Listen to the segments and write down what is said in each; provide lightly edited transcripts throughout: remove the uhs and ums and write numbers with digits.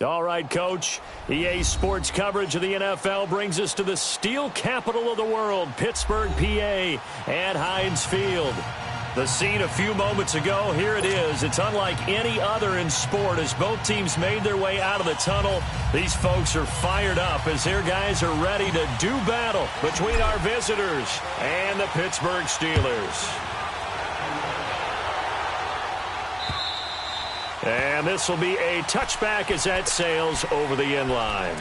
All right, Coach. EA Sports coverage of the NFL brings us to the steel capital of the world, Pittsburgh, PA, at Heinz Field. The scene a few moments ago, here it is. It's unlike any other in sport as both teams made their way out of the tunnel. These folks are fired up as their guys are ready to do battle between our visitors and the Pittsburgh Steelers. And this will be a touchback as that sails over the end line.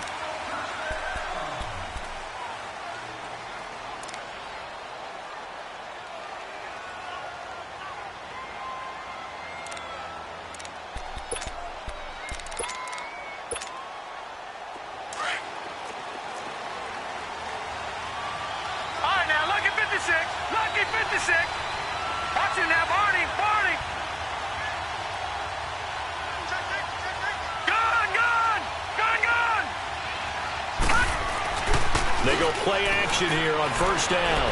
They go play action here on first down.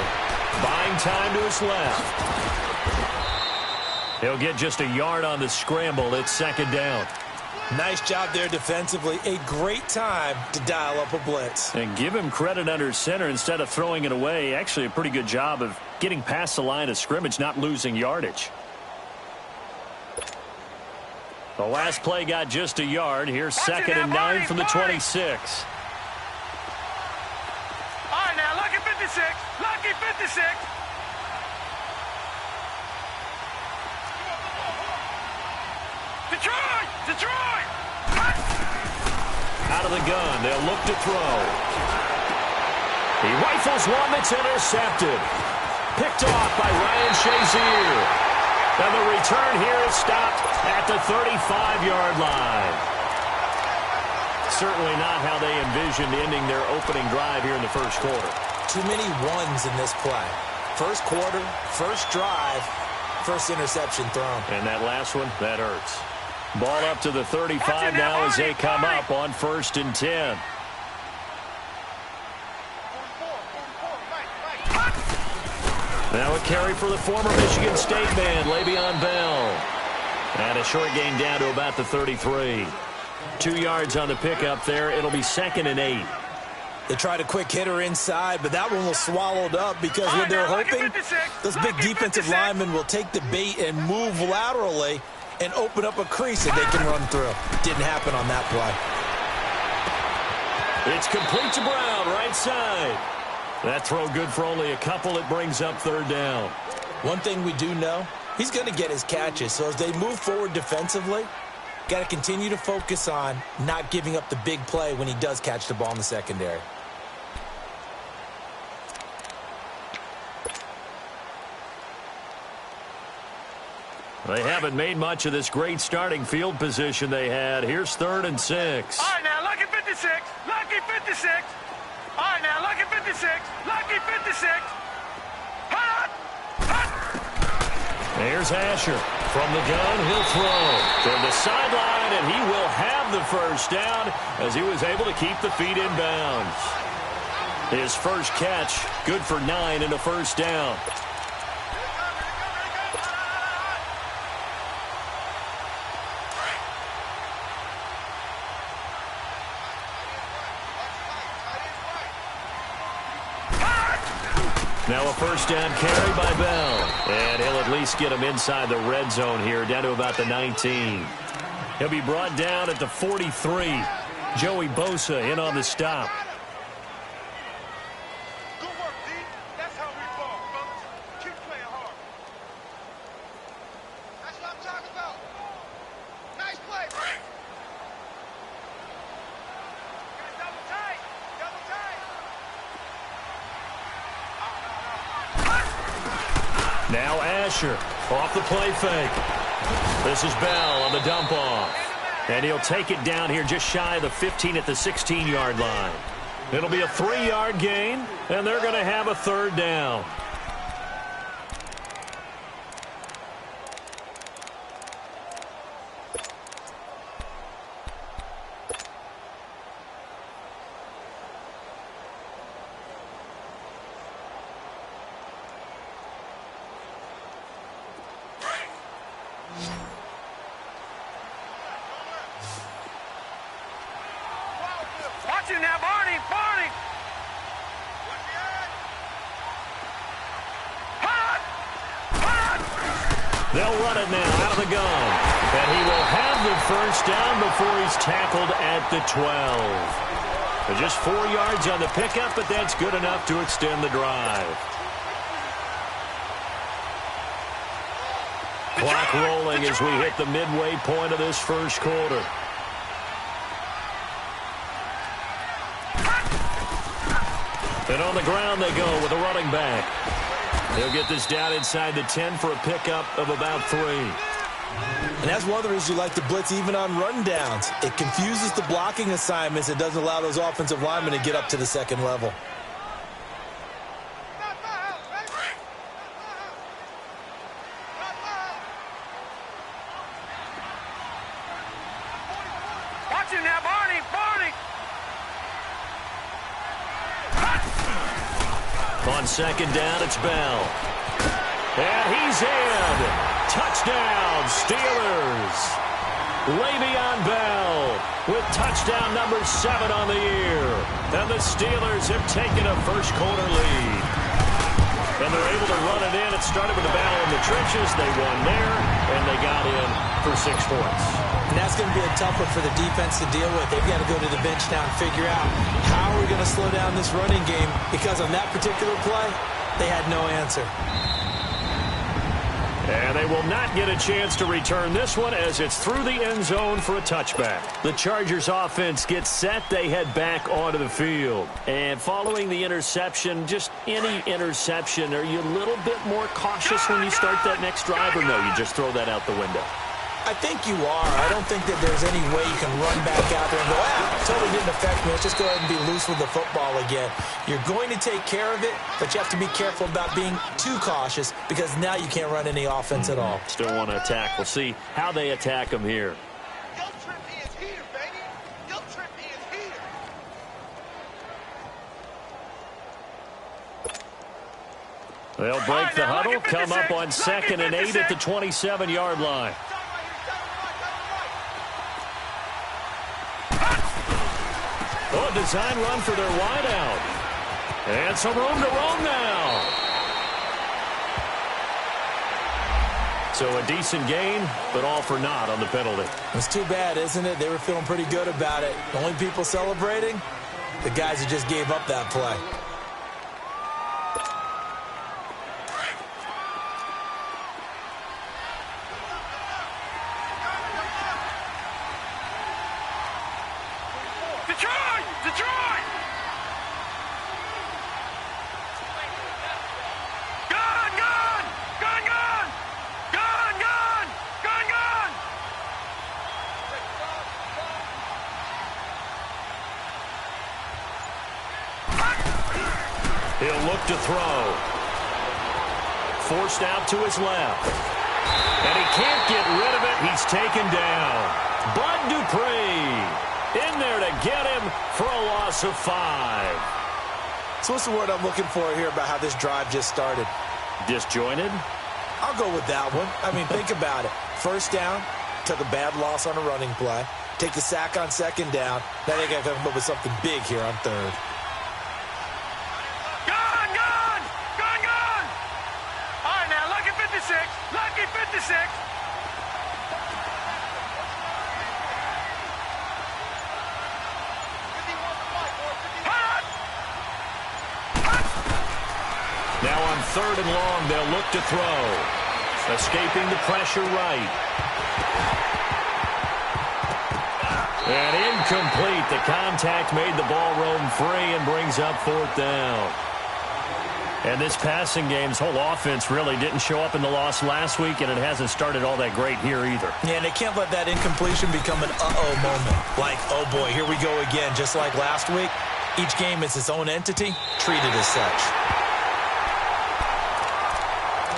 Buying time to his left. He'll get just a yard on the scramble. It's second down. Nice job there defensively. A great time to dial up a blitz. And give him credit under center instead of throwing it away. Actually, a pretty good job of getting past the line of scrimmage, not losing yardage. The last play got just a yard. Here's second and 9 from the 26. Lucky 56. Detroit! Out of the gun, they'll look to throw. He rifles one that's intercepted. Picked off by Ryan Shazier. And the return here is stopped at the 35-yard line. Certainly not how they envisioned ending their opening drive here in the first quarter. Too many ones in this play. First quarter, first drive, first interception thrown. And that last one, that hurts. Ball up to the 35 now as they come up on first and 10. Now a carry for the former Michigan State man, Le'Veon Bell. And a short gain down to about the 33. 2 yards on the pickup there. It'll be second and 8. They tried a quick hitter inside, but that one was swallowed up because what they're hoping, those big defensive linemen will take the bait and move laterally and open up a crease that they can run through. Didn't happen on that play. It's complete to Brown, right side. That throw good for only a couple. It brings up third down. One thing we do know, he's going to get his catches. So as they move forward defensively, got to continue to focus on not giving up the big play when he does catch the ball in the secondary. They haven't made much of this great starting field position they had. Here's third and 6. All right, now, lucky 56. Lucky 56. All right, now, lucky 56. Lucky 56. Hot! There's Asher. From the gun, he'll throw. To the sideline, and he will have the first down as he was able to keep the feet in bounds. His first catch, good for 9 and a first down. Now a first down carry by Bell. And he'll at least get him inside the red zone here, down to about the 19. He'll be brought down at the 43. Joey Bosa in on the stop. Good work, D. That's how we ball, fellas. Keep playing hard. That's what I'm talking about. Nice play, Frank. Double tight. Double tight. Now Asher off the play fake. This is Bell on the dump off. And he'll take it down here just shy of the 15 at the 16-yard line. It'll be a 3-yard gain, and they're going to have a third down. Watch him now, Barney. Barney. They'll run it now out of the gun. And he will have the first down before he's tackled at the 12. So just 4 yards on the pickup, but that's good enough to extend the drive. Clock rolling as we hit the midway point of this first quarter. And on the ground they go with a running back. He'll get this down inside the 10 for a pickup of about 3. And that's one of the reasons you like to blitz even on rundowns. It confuses the blocking assignments. It doesn't allow those offensive linemen to get up to the second level. Watch him now, Barney. Barney. On second down, it's Bell. And he's in. Touchdown, Steelers. Le'Veon Bell with touchdown number 7 on the year. And the Steelers have taken a first quarter lead. And they're able to run it in. It started with a battle in the trenches. They won there, and they got in for 6 points. And that's going to be a tough one for the defense to deal with. They've got to go to the bench now and figure out how are we going to slow down this running game, because on that particular play, they had no answer. And they will not get a chance to return this one as it's through the end zone for a touchback. The Chargers offense gets set. They head back onto the field. And following the interception, just any interception, are you a little bit more cautious when you start that next drive, or no, you just throw that out the window? I think you are. I don't think that there's any way you can run back out there and go, totally didn't affect me. Let's just go ahead and be loose with the football again. You're going to take care of it, but you have to be careful about being too cautious, because now you can't run any offense at all. Still want to attack. We'll see how they attack them here. Guilt trip is here, baby. Guilt trip is here. They'll break the huddle, come up on 2nd and 8 at the 27-yard line. Oh, a design run for their wideout. And some room to roam now. So a decent gain, but all for naught on the penalty. It's too bad, isn't it? They were feeling pretty good about it. The only people celebrating, the guys who just gave up that play. Detroit! Detroit! Gun! Gun! Gun! Gun! Gun! Gun! Gun! Gun! He'll look to throw. Forced out to his left. And he can't get rid of it. He's taken down. Bud Dupree in there to get him for a loss of 5. So what's the word I'm looking for here about how this drive just started? Disjointed? I'll go with that one. I mean, think about it. First down, took a bad loss on a running play. Take the sack on second down. Now they got to come up with something big here on third. Gun! Gun! Gun! Gun! All right, now, lucky 56. Lucky 56. Now on 3rd and long, they'll look to throw. Escaping the pressure right. And incomplete. The contact made the ball roam free and brings up 4th down. And this passing game's whole offense really didn't show up in the loss last week, and it hasn't started all that great here either. Yeah, and they can't let that incompletion become an uh-oh moment. Like, oh boy, here we go again. Just like last week, each game is its own entity, treated as such.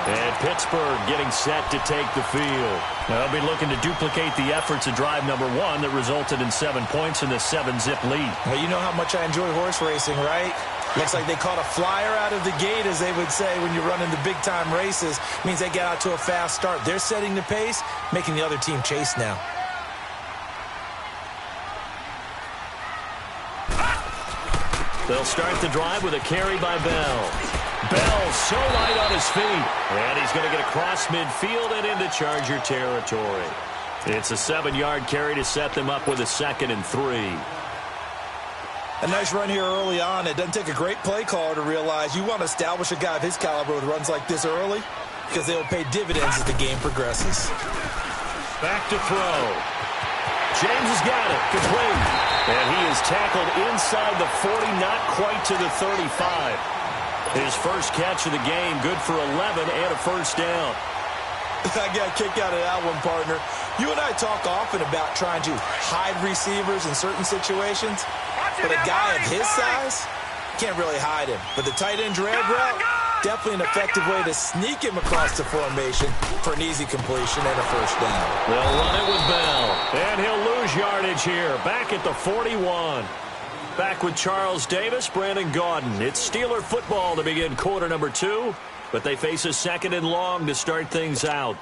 And Pittsburgh getting set to take the field. They'll be looking to duplicate the efforts of drive number 1 that resulted in 7 points in the 7-zip lead. Well, you know how much I enjoy horse racing, right? Looks like they caught a flyer out of the gate, as they would say when you're running the big-time races. Means they get out to a fast start. They're setting the pace, making the other team chase now. They'll start the drive with a carry by Bell. Bell so light on his feet. And he's going to get across midfield and into Charger territory. It's a 7-yard carry to set them up with a 2nd and 3. A nice run here early on. It doesn't take a great play caller to realize you want to establish a guy of his caliber with runs like this early because they will pay dividends as the game progresses. Back to throw. James has got it. Complete. And he is tackled inside the 40, not quite to the 35. His first catch of the game, good for 11 and a first down. I got a kick out of that one, partner. You and I talk often about trying to hide receivers in certain situations, but a guy of his size can't really hide him. But the tight end drag route, definitely an effective way to sneak him across the formation for an easy completion and a first down. They'll run it with Bell, and he'll lose yardage here, back at the 41. Back with Charles Davis, Brandon Gaudin. It's Steeler football to begin quarter number 2, but they face a 2nd and long to start things out.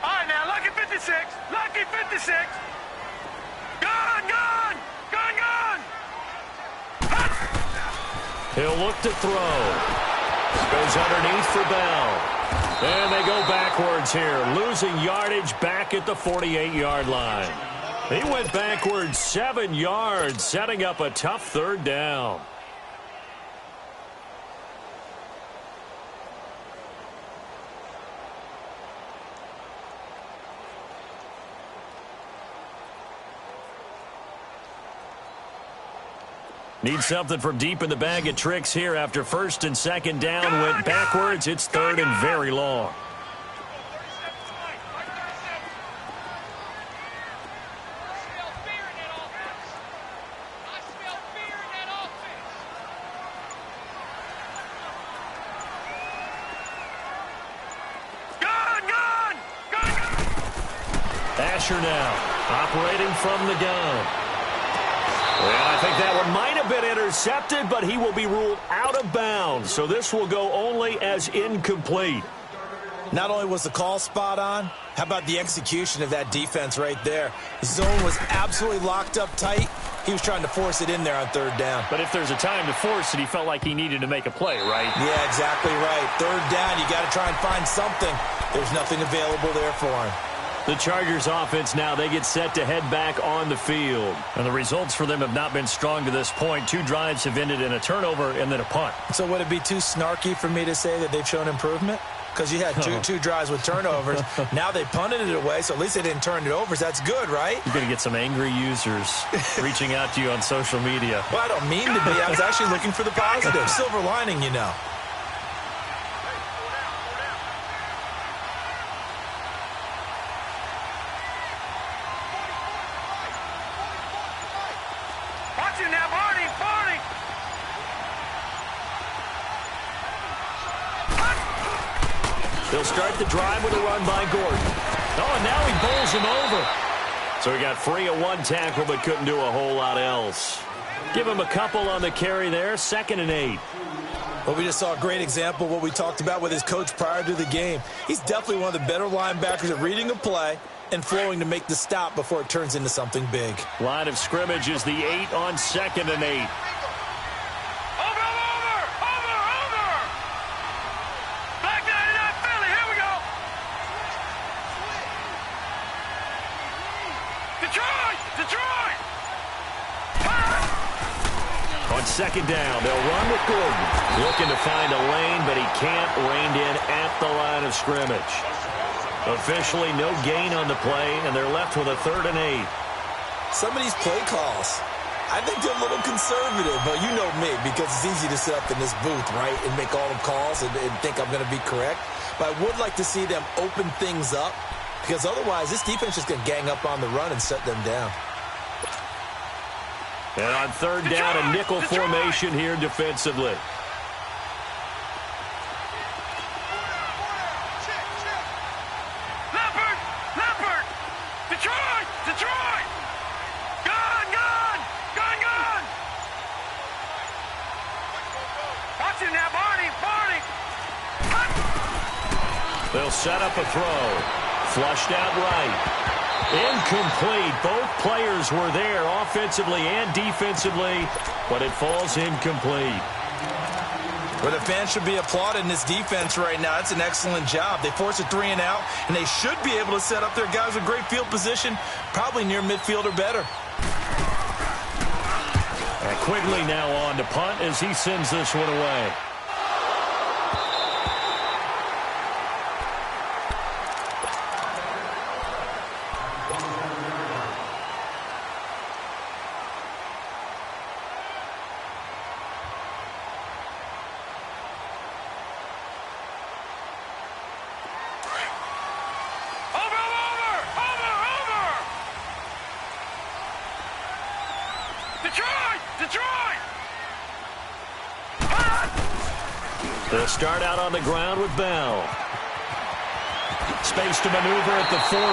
All right, now, lucky 56. Lucky 56. Gone, gone. Gone, gone. He'll look to throw. Goes underneath for Bell. And they go backwards here, losing yardage back at the 48-yard line. He went backwards 7 yards, setting up a tough 3rd down. Need something from deep in the bag of tricks here after 1st and 2nd down went backwards. It's 3rd and very long. Asher now operating from the gun. And I think that one might have been intercepted, but he will be ruled out of bounds. So this will go only as incomplete. Not only was the call spot on, how about the execution of that defense right there? The zone was absolutely locked up tight. He was trying to force it in there on 3rd down. But if there's a time to force it, he felt like he needed to make a play, right? Yeah, exactly right. 3rd down, you got to try and find something. There's nothing available there for him. The Chargers offense now, they get set to head back on the field. And the results for them have not been strong to this point. 2 drives have ended in a turnover and then a punt. So would it be too snarky for me to say that they've shown improvement? Because you had two drives with turnovers. Now they punted it away, so at least they didn't turn it over. So that's good, right? You're going to get some angry users reaching out to you on social media. Well, I don't mean to be. I was actually looking for the positive. Silver lining, you know. They'll start the drive with a run by Gordon. Oh, and now he bowls him over. So he got free of 1 tackle but couldn't do a whole lot else. Give him a couple on the carry there, 2nd and 8. Well, we just saw a great example of what we talked about with his coach prior to the game. He's definitely one of the better linebackers at reading a play and flowing to make the stop before it turns into something big. Line of scrimmage is the 8 on 2nd and 8. On 2nd down, they'll run with Gordon. Looking to find a lane, but he can't. Reined in at the line of scrimmage. Officially no gain on the play, and they're left with a 3rd and 8. Some of these play calls, I think they're a little conservative, but you know me, because it's easy to sit up in this booth, right, and make all the calls and think I'm going to be correct. But I would like to see them open things up, because otherwise this defense is going to gang up on the run and shut them down. And on 3rd down, a nickel formation here defensively. Leopard! Detroit! Gone! Watch him now, Barney! They'll set up a throw. Flushed out right. Incomplete. Both players were there offensively and defensively, but it falls incomplete. Well, the fans should be applauding this defense right now. It's an excellent job. They force a 3 and out, and they should be able to set up their guys with great field position, probably near midfield or better. And Quigley now on to punt as he sends this one away. They'll start out on the ground with Bell. Space to maneuver at the 40.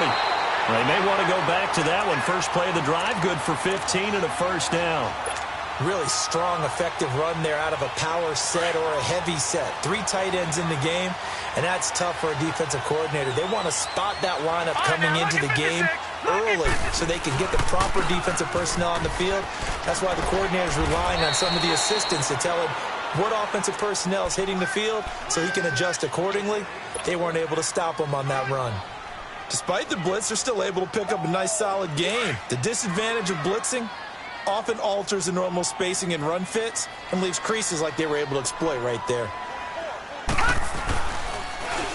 They may want to go back to that one. First play of the drive, good for 15 and a first down. Really strong, effective run there out of a power set or a heavy set. 3 tight ends in the game, and that's tough for a defensive coordinator. They want to spot that lineup coming into the game early so they can get the proper defensive personnel on the field. That's why the coordinator is relying on some of the assistants to tell him what offensive personnel is hitting the field so he can adjust accordingly. They weren't able to stop him on that run. Despite the blitz, they're still able to pick up a nice, solid game. The disadvantage of blitzing often alters the normal spacing and run fits and leaves creases like they were able to exploit right there.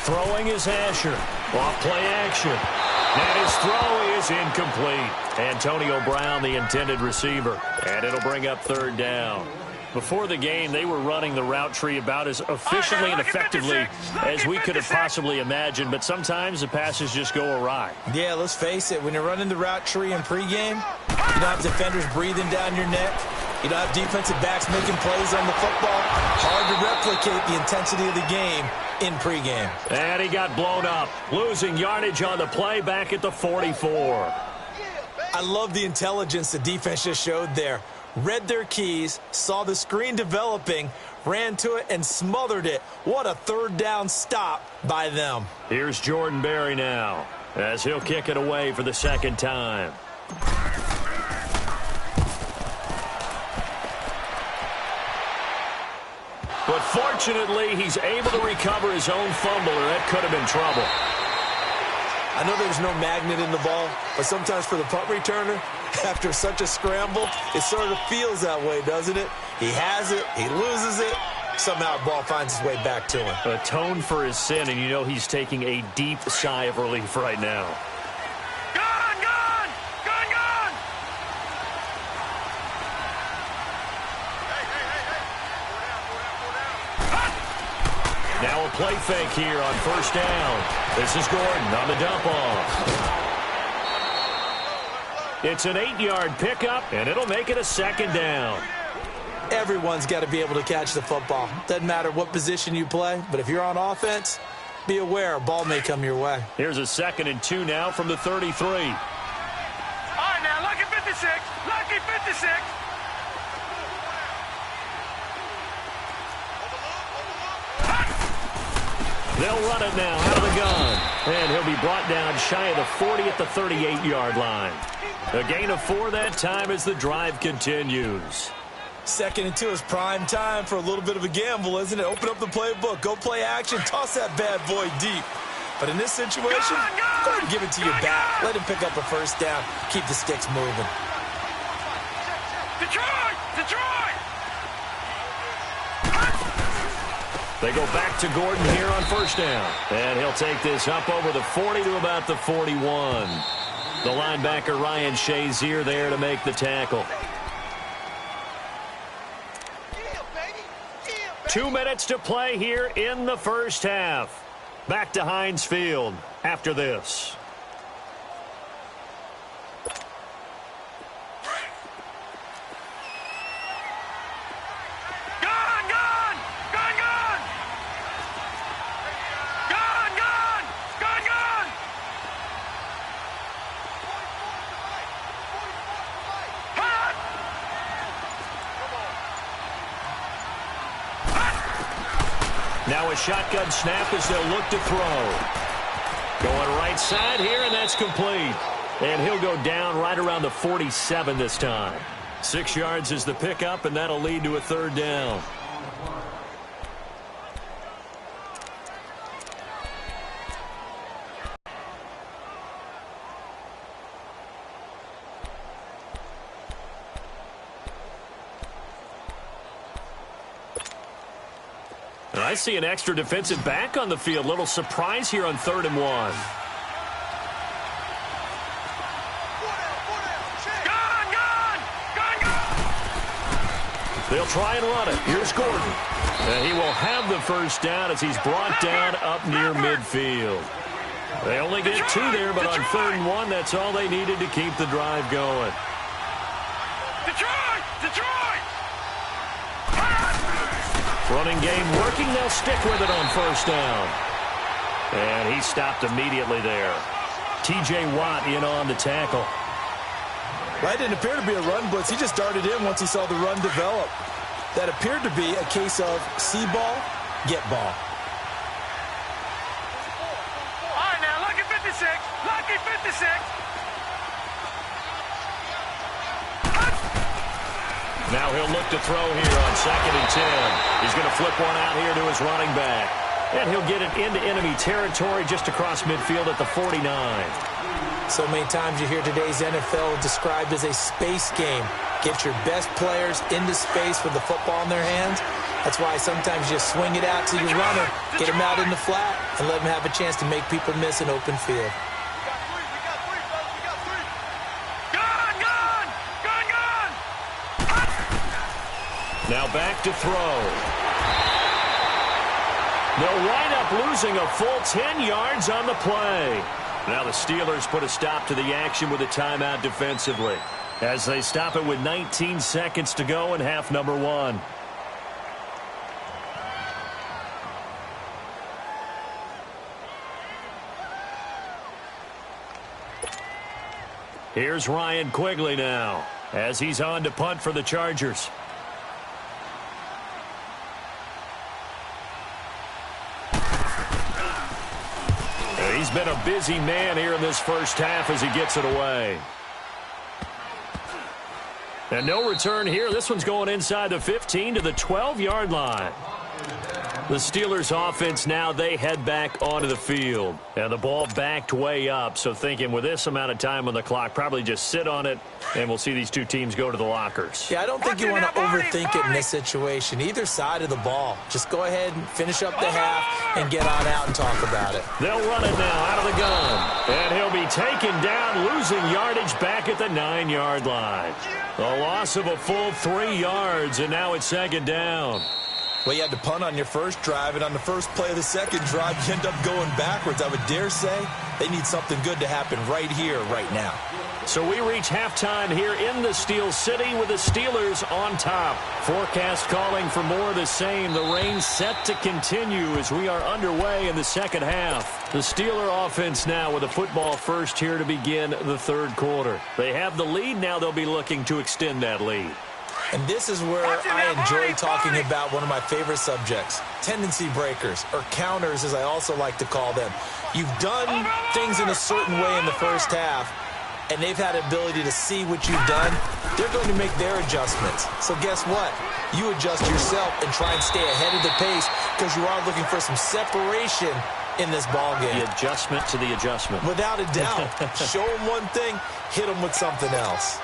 Throwing is Asher. Off play action. And his throw is incomplete. Antonio Brown, the intended receiver. And it'll bring up third down. Before the game, they were running the route tree about as efficiently and effectively as we could have possibly imagined, but sometimes the passes just go awry. Yeah, let's face it. When you're running the route tree in pregame, you don't have defenders breathing down your neck. You don't have defensive backs making plays on the football. Hard to replicate the intensity of the game in pregame. And he got blown up, losing yardage on the play back at the 44. I love the intelligence the defense just showed there. Read their keys, saw the screen developing, ran to it, and smothered it. What a third down stop by them. Here's Jordan Berry now, as he'll kick it away for the second time. But fortunately, he's able to recover his own fumble, or that could have been trouble. I know there's no magnet in the ball, but sometimes for the punt returner, after such a scramble, it sort of feels that way, doesn't it? He has it, he loses it, somehow the ball finds its way back to him. Atone for his sin, and you know he's taking a deep sigh of relief right now. Gone, gone, gone, gone. Now a play fake here on first down. This is Gordon on the dump off. It's an 8-yard pickup, and it'll make it a second down. Everyone's got to be able to catch the football. Doesn't matter what position you play, but if you're on offense, be aware a ball may come your way. Here's a 2nd and 2 now from the 33. All right, now, lucky 56, lucky 56. They'll run it now out of the gun, and he'll be brought down shy of the 40 at the 38-yard line. A gain of 4 that time as the drive continues. 2nd and 2 is prime time for a little bit of a gamble, isn't it? Open up the playbook, go play action, toss that bad boy deep. But in this situation, go ahead and give it to your back. Let him pick up a first down. Keep the sticks moving. Detroit! Detroit! They go back to Gordon here on first down. And he'll take this up over the 40 to about the 41. The linebacker Ryan Shazier there to make the tackle. 2 minutes to play here in the first half. Back to Heinz Field after this. Now a a shotgun snap as they'll look to throw. Going right side here, and that's complete. And he'll go down right around the 47 this time. 6 yards is the pickup, and that'll lead to a third down. And I see an extra defensive back on the field. Little surprise here on 3rd and 1. They'll try and run it. Here's Gordon. And he will have the first down as he's brought down up near midfield. They only get 2 there, but on 3rd and 1, that's all they needed to keep the drive going. Detroit! Running game working. They'll stick with it on 1st down. And he stopped immediately there. T.J. Watt in on the tackle. That didn't appear to be a run blitz. He just darted in once he saw the run develop. That appeared to be a case of see ball, get ball. All right, now, lucky 56. Lucky 56. Now he'll look to throw here on 2nd and 10. He's going to flip one out here to his running back. And he'll get it into enemy territory just across midfield at the 49. So many times you hear today's NFL described as a space game. Get your best players into space with the football in their hands. That's why sometimes you swing it out to your runner, get him out in the flat, and let him have a chance to make people miss an open field. Now back to throw. They'll wind up losing a full 10 yards on the play. Now the Steelers put a stop to the action with a timeout defensively as they stop it with 19 seconds to go in half number 1. Here's Ryan Quigley now as he's on to punt for the Chargers. He's been a busy man here in this first half as he gets it away. And no return here. This one's going inside the 15 to the 12-yard line. The Steelers offense now, they head back onto the field. And the ball backed way up. So thinking with this amount of time on the clock, probably just sit on it, and we'll see these two teams go to the lockers. Yeah, I don't think you want to overthink it in this situation. Either side of the ball. Just go ahead and finish up the half and get on out and talk about it. They'll run it now out of the gun. And he'll be taken down, losing yardage back at the 9-yard line. A loss of a full 3 yards, and now it's 2nd down. Well, you had to punt on your first drive, and on the first play of the second drive, you end up going backwards. I would dare say they need something good to happen right here, right now. So we reach halftime here in the Steel City with the Steelers on top. Forecast calling for more of the same. The rain set to continue as we are underway in the second half. The Steeler offense now with a football first here to begin the 3rd quarter. They have the lead. Now they'll be looking to extend that lead. And this is where I enjoy talking about one of my favorite subjects, tendency breakers, or counters as I also like to call them. You've done things in a certain way in the first half, and they've had the ability to see what you've done. They're going to make their adjustments. So guess what? You adjust yourself and try and stay ahead of the pace because you are looking for some separation in this ball game. The adjustment to the adjustment. Without a doubt. Show them one thing, hit them with something else.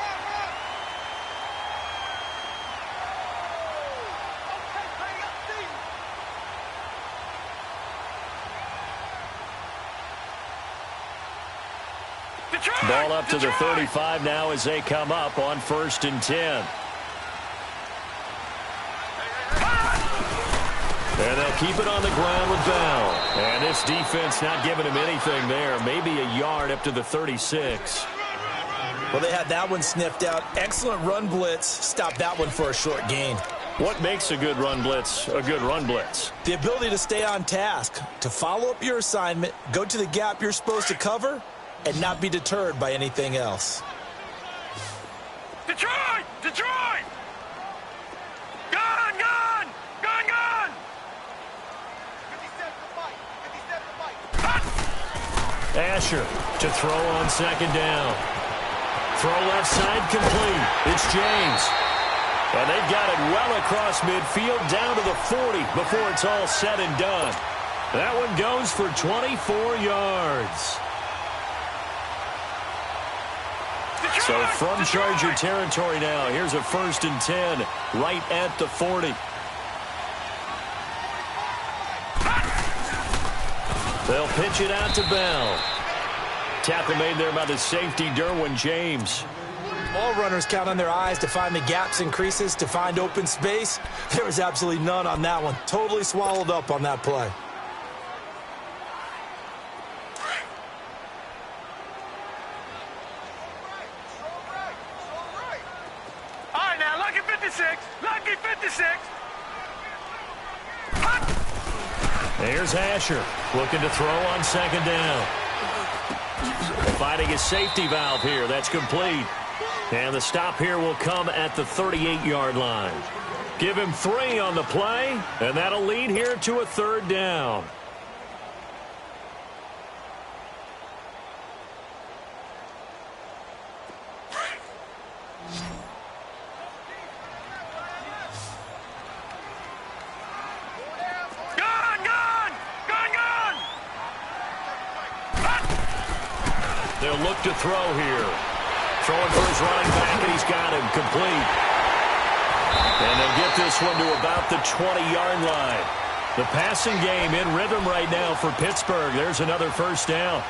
Ball up to the 35 now as they come up on 1st and 10. And they'll keep it on the ground with Bell. And this defense not giving him anything there. Maybe a yard up to the 36. Well, they had that one sniffed out. Excellent run blitz. Stopped that one for a short gain. What makes a good run blitz a good run blitz? The ability to stay on task, to follow up your assignment, go to the gap you're supposed to cover, and not be deterred by anything else. Detroit! Detroit! Gun! Gun! Gun! Gun! Asher to throw on second down. Throw left side complete. It's James. And they've got it well across midfield down to the 40 before it's all said and done. That one goes for 24 yards. So from Charger territory now, here's a 1st and 10 right at the 40. They'll pitch it out to Bell. Tackle made there by the safety, Derwin James. All runners count on their eyes to find the gaps and creases, to find open space. There was absolutely none on that one. Totally swallowed up on that play. All right, now, lucky 56. Lucky 56. There's Asher looking to throw on second down. Finding his safety valve here. That's complete. And the stop here will come at the 38-yard line. Give him 3 on the play, and that'll lead here to a 3rd down. They'll look to throw here. Throwing for his running back, and he's got him complete. And they'll get this one to about the 20-yard line. The passing game in rhythm right now for Pittsburgh. There's another 1st down.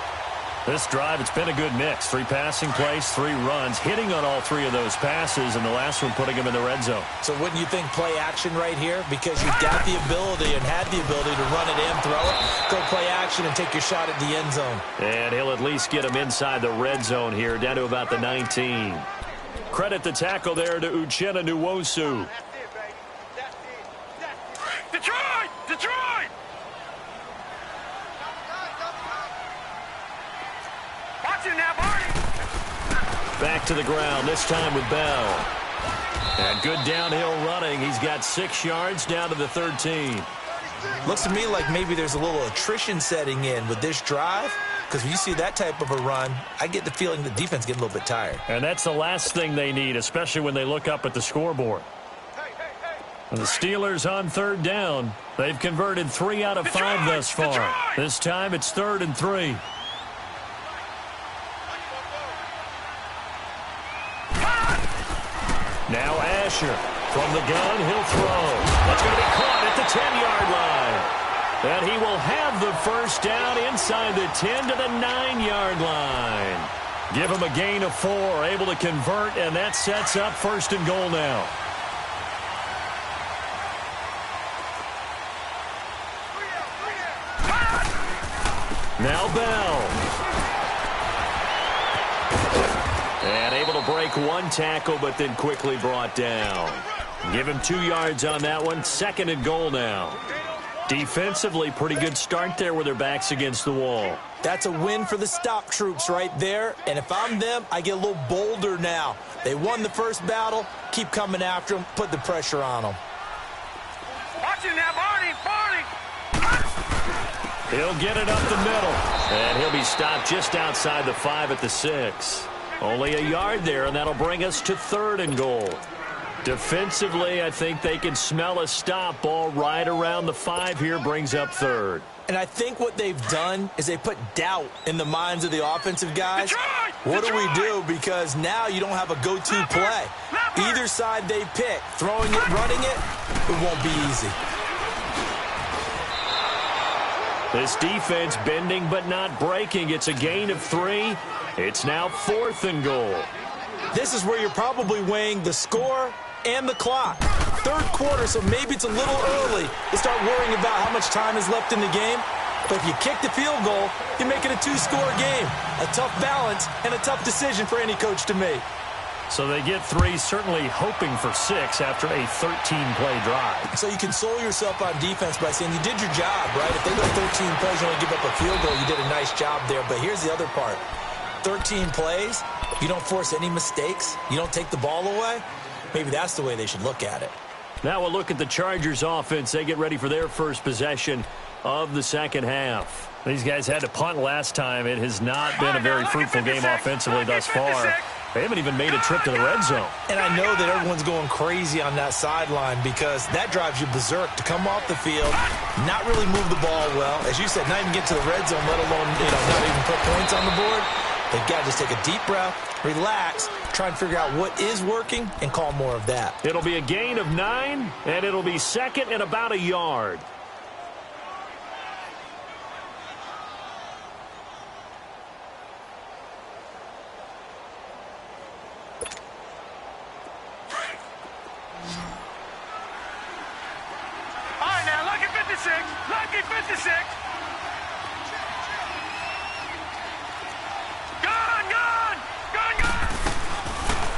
This drive, it's been a good mix. 3 passing plays, 3 runs, hitting on all 3 of those passes, and the last one putting him in the red zone. So wouldn't you think play action right here? Because you've got the ability and had the ability to run it in, throw it, go play action, and take your shot at the end zone. And he'll at least get him inside the red zone here, down to about the 19. Credit the tackle there to Uchenna Nwosu. Detroit! Detroit! Watch it now, Barney. Back to the ground, this time with Bell. And good downhill running. He's got 6 yards down to the 13. Looks to me like maybe there's a little attrition setting in with this drive, because when you see that type of a run, I get the feeling the defense getting a little bit tired. And that's the last thing they need, especially when they look up at the scoreboard. And the Steelers on 3rd down. They've converted 3 out of 5 thus far. This time it's 3rd and 3. Now Asher from the gun, he'll throw. That's going to be caught at the 10-yard line. And he will have the 1st down inside the 10 to the 9-yard line. Give him a gain of 4, able to convert, and that sets up 1st and goal now. Now Bell. And able to break 1 tackle, but then quickly brought down. Give him 2 yards on that one. 2nd and goal now. Defensively, pretty good start there with their backs against the wall. That's a win for the stop troops right there. And if I'm them, I get a little bolder now. They won the first battle. Keep coming after them. Put the pressure on them. Watch it now, Barney. Barney. He'll get it up the middle. And he'll be stopped just outside the 5 at the 6. Only a yard there, and that'll bring us to 3rd and goal. Defensively, I think they can smell a stop. Ball right around the 5 here, brings up 3rd. And I think what they've done is they put doubt in the minds of the offensive guys. What do we do? Because now you don't have a go-to play. Either side they pick, throwing it, running it, it won't be easy. This defense bending but not breaking. It's a gain of 3. It's now 4th and goal. This is where you're probably weighing the score and the clock. 3rd quarter, so maybe it's a little early to start worrying about how much time is left in the game. But if you kick the field goal, you make it a 2-score game. A tough balance and a tough decision for any coach to make. So they get 3, certainly hoping for 6 after a 13-play drive. So you console yourself on defense by saying you did your job, right? If they go 13 plays and only give up a field goal, you did a nice job there. But here's the other part. 13 plays, you don't force any mistakes, you don't take the ball away. Maybe that's the way they should look at it. Now we'll look at the Chargers offense. They get ready for their first possession of the second half. These guys had to punt last time. It has not been a very fruitful game offensively thus far. They haven't even made a trip to the red zone. And I know that everyone's going crazy on that sideline because that drives you berserk to come off the field, not really move the ball well. As you said, not even get to the red zone, let alone, not even put points on the board. They've got to just take a deep breath, relax, try and figure out what is working, and call more of that. It'll be a gain of 9, and it'll be second and about a yard. Lucky 56.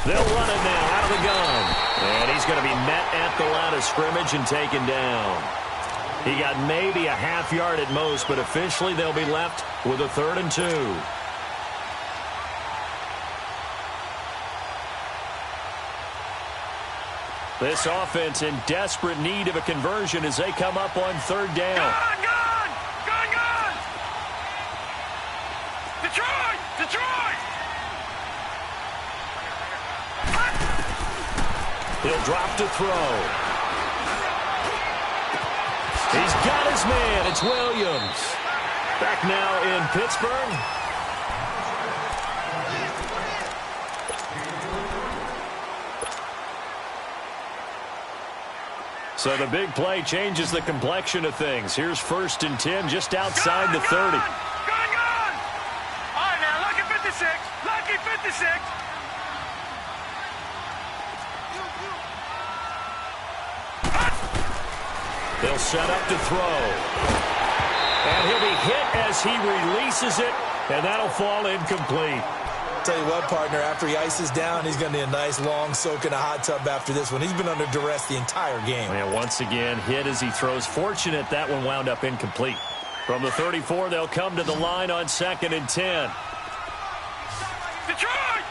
They'll run it now out of the gun. And he's going to be met at the line of scrimmage and taken down. He got maybe a half yard at most, but officially they'll be left with a 3rd and 2. This offense in desperate need of a conversion as they come up on 3rd down. Gun! Detroit! He'll drop to throw. He's got his man. It's Williams. Back now in Pittsburgh. So the big play changes the complexion of things. Here's 1st and 10 just outside the 30. Gun! All right, now, lucky 56. Lucky 56. They'll set up to throw. And he'll be hit as he releases it, and that'll fall incomplete. Tell you what, partner, after he ices down, he's going to need a nice long soak in a hot tub after this one. He's been under duress the entire game. And once again, hit as he throws. Fortunate that one wound up incomplete. From the 34, they'll come to the line on 2nd and 10. Detroit!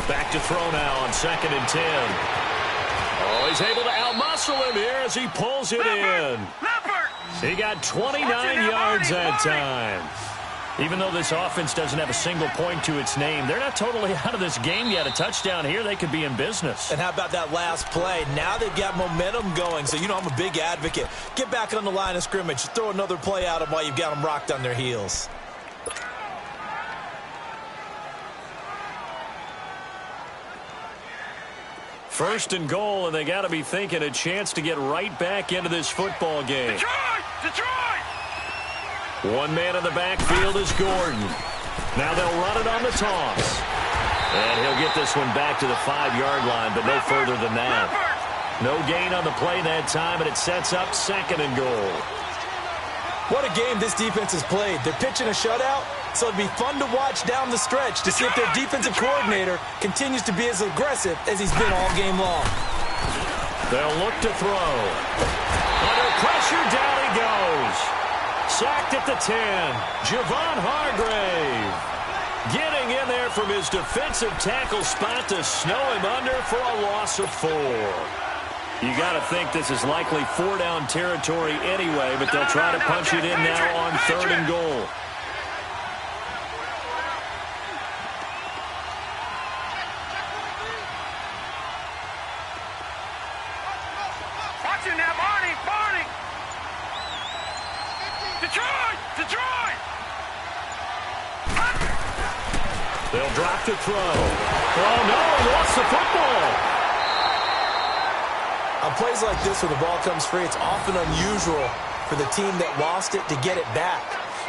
Back to throw now on 2nd and 10. Oh, he's able to outmuscle him here as he pulls it in. He got 29 yards that time. Even though this offense doesn't have a single point to its name, they're not totally out of this game yet. A touchdown here, they could be in business. And how about that last play? Now they've got momentum going, so I'm a big advocate. Get back on the line of scrimmage. Throw another play at them while you've got them rocked on their heels. First and goal, and they got to be thinking a chance to get right back into this football game. Detroit! One man in the backfield is Gordon. Now they'll run it on the toss. And he'll get this one back to the 5-yard line, but no further than that. No gain on the play that time, and it sets up 2nd and goal. What a game this defense has played. They're pitching a shutout, so it'd be fun to watch down the stretch to see if their defensive coordinator continues to be as aggressive as he's been all game long. They'll look to throw. Under pressure, down he goes. Sacked at the 10. Javon Hargrave getting in there from his defensive tackle spot to snow him under for a loss of 4. You got to think this is likely 4-down territory anyway, but they'll try to punch it in now on 3rd and goal. Watch him now, Barney! Detroit! They'll drop to throw. Oh, no, he lost the football. On plays like this where the ball comes free, it's often unusual for the team that lost it to get it back.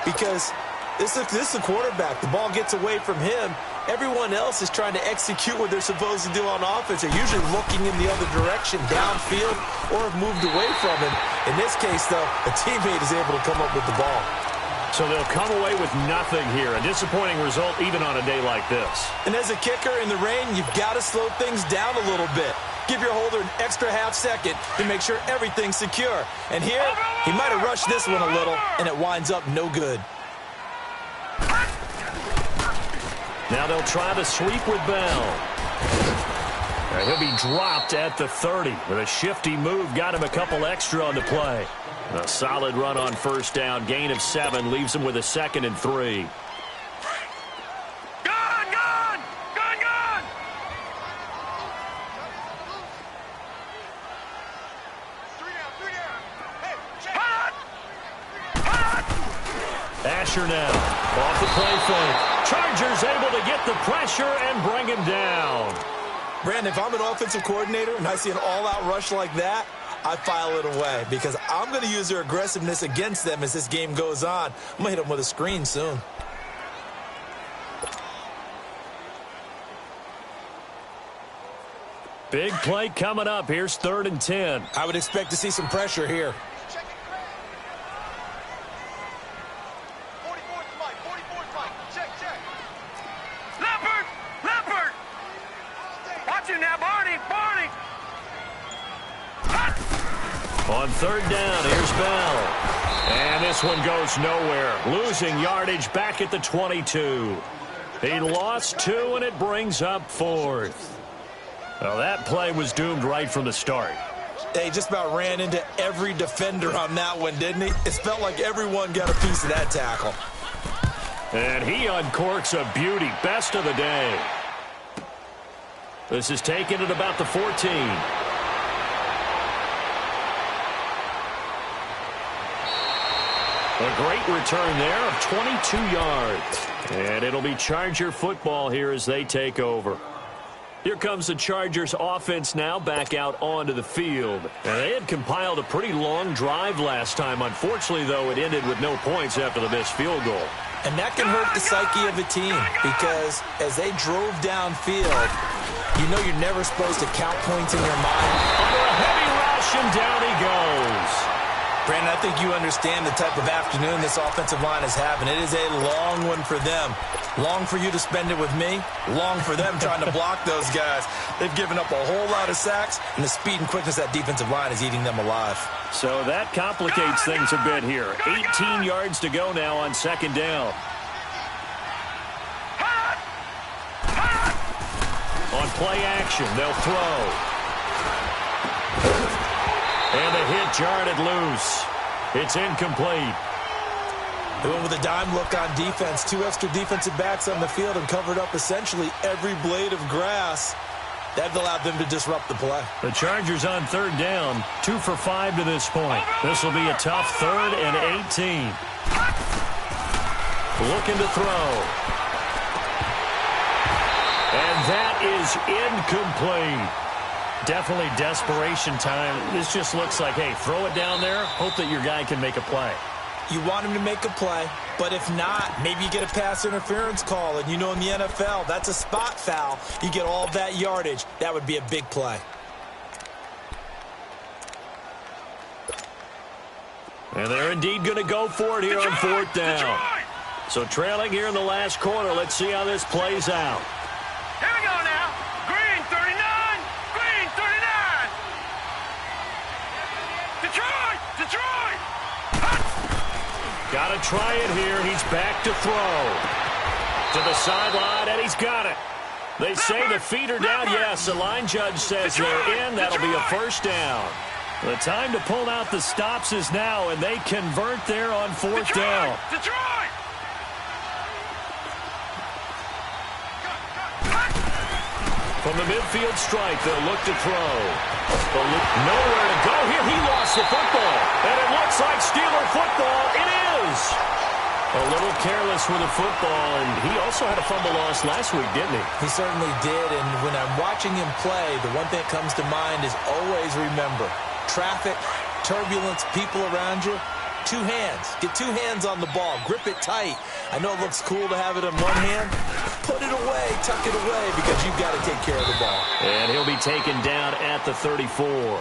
Because this is the quarterback. The ball gets away from him. Everyone else is trying to execute what they're supposed to do on offense. They're usually looking in the other direction, downfield, or have moved away from him. In this case, though, a teammate is able to come up with the ball. So they'll come away with nothing here. A disappointing result even on a day like this. And as a kicker in the rain, you've got to slow things down a little bit. Give your holder an extra half-second to make sure everything's secure. And here, he might have rushed this one a little, and it winds up no good. Now they'll try the sweep with Bell. He'll be dropped at the 30. With a shifty move, got him a couple extra on the play. A solid run on first down. Gain of 7 leaves him with a 2nd and 3. Asher now off the play fake. Chargers able to get the pressure and bring him down. Brandon, if I'm an offensive coordinator and I see an all-out rush like that, I file it away because I'm going to use their aggressiveness against them as this game goes on. I'm going to hit them with a screen soon. Big play coming up. Here's 3rd and 10. I would expect to see some pressure here. On 3rd down, here's Bell. And this one goes nowhere. Losing yardage back at the 22. He lost 2, and it brings up 4th. Well, that play was doomed right from the start. He just about ran into every defender on that one, didn't he? It felt like everyone got a piece of that tackle. And he uncorks a beauty. Best of the day. This is taken at about the 14. A great return there of 22 yards. And it'll be Charger football here as they take over. Here comes the Chargers offense now back out onto the field. And they had compiled a pretty long drive last time. Unfortunately, though, it ended with no points after the missed field goal. And that can hurt the psyche of a team because as they drove downfield, you know you're never supposed to count points in your mind. Under a heavy rush, and down he goes. Brandon, I think you understand the type of afternoon this offensive line is having. It is a long one for them. Long for you to spend it with me. Long for them trying to block those guys. They've given up a whole lot of sacks, and the speed and quickness of that defensive line is eating them alive. So that complicates things a bit here. 18 yards to go now on 2nd down. On play action, they'll throw. And the hit jarred it loose. It's incomplete. They went with a dime look on defense. 2 extra defensive backs on the field and covered up essentially every blade of grass. That allowed them to disrupt the play. The Chargers on 3rd down, 2 for 5 to this point. This will be a tough 3rd and 18. Looking to throw. And that is incomplete. Definitely desperation time. This just looks like, hey, throw it down there, hope that your guy can make a play. You want him to make a play, but if not, maybe you get a pass interference call, and you know in the NFL, that's a spot foul. You get all that yardage. That would be a big play. And they're indeed going to go for it here on 4th down. So trailing here in the last quarter, let's see how this plays out. Here we go now. Green 39. Green 39. Detroit. Detroit. Got to try it here. He's back to throw. To the sideline, and he's got it. They say the feet are down. Yes, the line judge says they're in. That'll be a 1st down. The time to pull out the stops is now, and they convert there on 4th down. Detroit. From the midfield stripe, they'll look to throw. Nowhere to go here. He lost the football. And it looks like Steeler football. It is. A little careless with the football, and he also had a fumble loss last week, didn't he? He certainly did, and when I'm watching him play, the one thing that comes to mind is always remember, traffic, turbulence, people around you, 2 hands. Get 2 hands on the ball. Grip it tight. I know it looks cool to have it in one hand. Put it away, tuck it away, because you've got to take care of the ball. And he'll be taken down at the 34.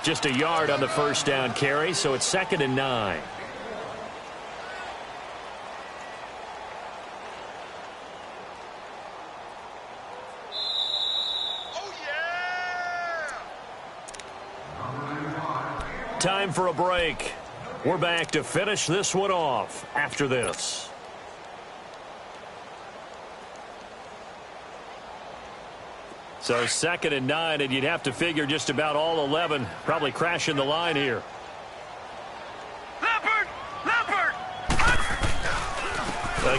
Just a yard on the 1st down carry, so it's 2nd and 9. Oh, yeah! Time for a break. We're back to finish this one off after this. So 2nd and 9, and you'd have to figure just about all 11 probably crashing the line here. Leopard! Leopard!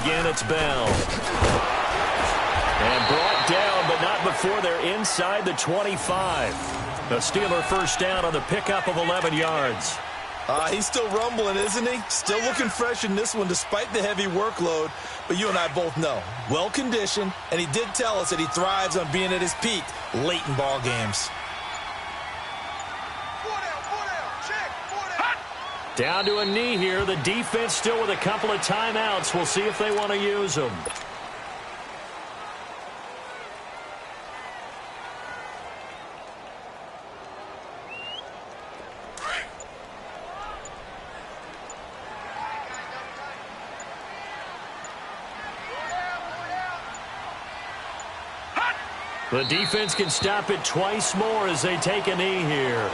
Again, it's Bell. And brought down, but not before they're inside the 25. A Steeler first down on the pickup of 11 yards. He's still rumbling, isn't he? Still looking fresh in this one despite the heavy workload. But you and I both know, well-conditioned, and he did tell us that he thrives on being at his peak late in ball games. Down to a knee here. The defense still with a couple of timeouts. We'll see if they want to use them. The defense can stop it twice more as they take a knee here.